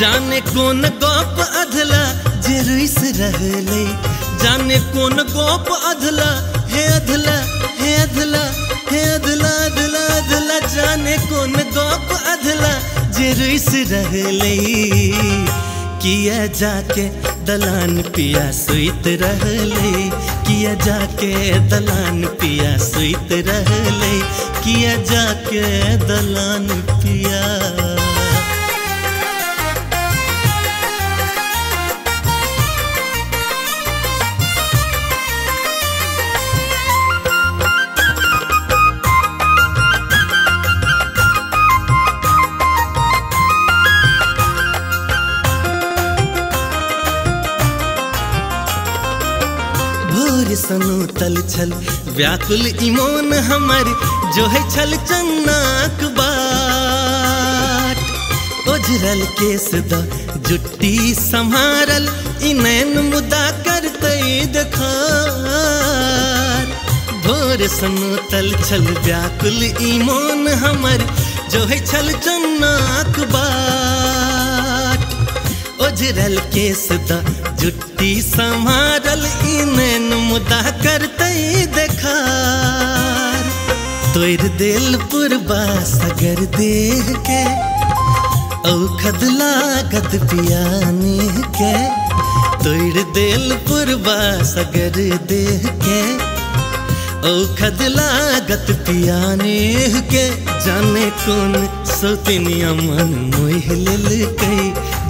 जाने कौन गप अधला जे रुइस रहले, जाने कौन गप अधला हे अधला हे अधला हे अधला अधला अधला, जाने कौन गप अधला जे रुइस रहले। किया जाके दलान पिया सुइत रहले, किया जाके दलान पिया सुइत रहले, किया जाके दलान पिया। भोर सनु तल छल व्याकुल ईमान हमर, जो है छल चन्नाक बाट। ओझरल केस द जुट्टी संभारल, इनैन मुदा करते देखार। भोर सनु तल छल व्याकुल ईमान हमर, जो है छल चन्नाक बाट। ओझरल केस द जुट्टी संभारल, इनैन मुदा करते देखार। तोर दिल पुरबा सगर देह के, औखद लागत पियाने के। तोर दिल पुरबा सगर देह के, औखद लागत पियाने के। जाने कौन सोतिनिया मन मोह लेलकै,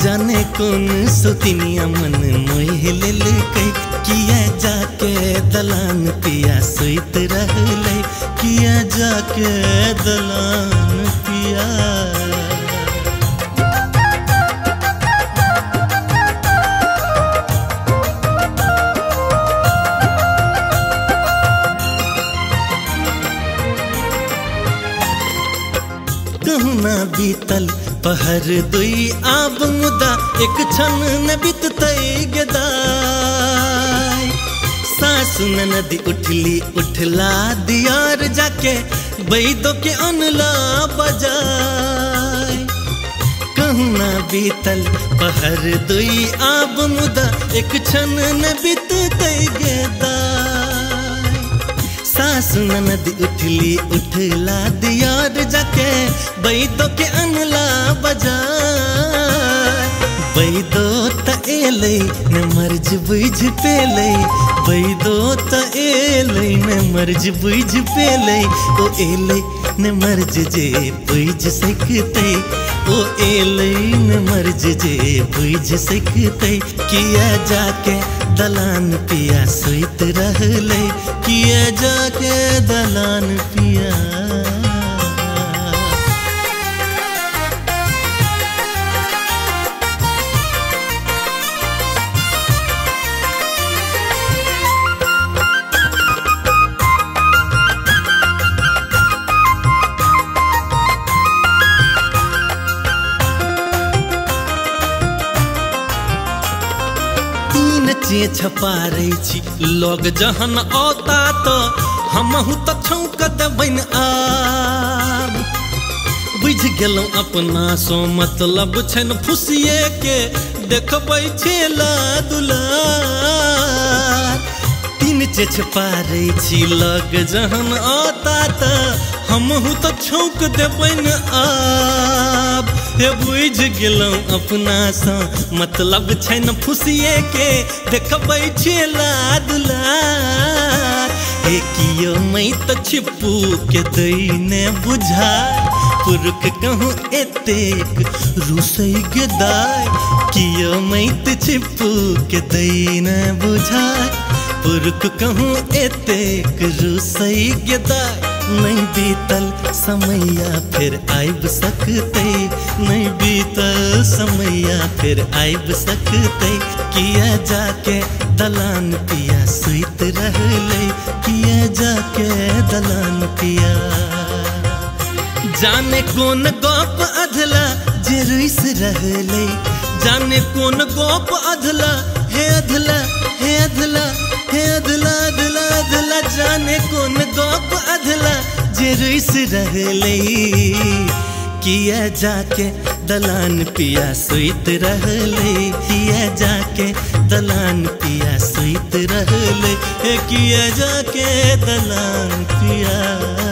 जाने कौन सोतिनिया मन मोह लेलकै। किया जाके दलान पिया सुइत रहले, किया जाके दलान पिया। कहूँ ना बीतल पहर दुई आब मुदा, एक क्षण न बीततै गदाय। सासु ननदी उठली उठला दियार, जाके बैदो के अनला बजाय। कहूँ ना बीतल पहर दुई आब मुदा, एक क्षण न बीततै गदाय। सासु ननदी उठली उठला दियार, जाके बैदो के अनला बजाय। बैदो त एलै न मर्ज बुझ पेलै, बैदो त एलै न मर्ज बुझ पेलै। ओ एलै न मर्ज जे बुझ सकतै, ओ एलै न मर्ज जे बुझ सकतै। किया जाके दलान पिया सुइत रहले, किया जाके दलान पिया। छपारै छी लोग जहन औता, तो हमहु त छौक देबैन आब। बुझ गेलौं अपना सो मतलब छन फुसिए के, देखबै छेला दुलार। तीन छपारै छी लोग जहन औता, तो हमहु त छौक देबैन आब। हे बुझ गेलौं अपना सा मतलब छन फुसिए के, देखबै छेला दुलार। हे कियो मैं त छिपू के दैने बुझाय, पुरुख कहूँ एतेक रुसै गदाय। कियो मैं त छिपू के दैने बुझाय, पुरुख कहूँ एतेक रुसै गदाय। नहीं बीतल समैया फिर आइब सकतै, नहीं बीतल समैया फिर आइब सकतै। किया जाके दलान पिया सुइत रहले, किया जाके दलान पिया। जाने कौन गप अधला जे रुइस रहले, जाने कौन गप अधला हे अधला हे अधला हे अधला अधला अधला, जाने कौन गप अधला जे रुइस रहले। किया जाके दलान पिया सुइत रहले, किया जाके दलान पिया सुइत रहले, किया जाके दलान पिया।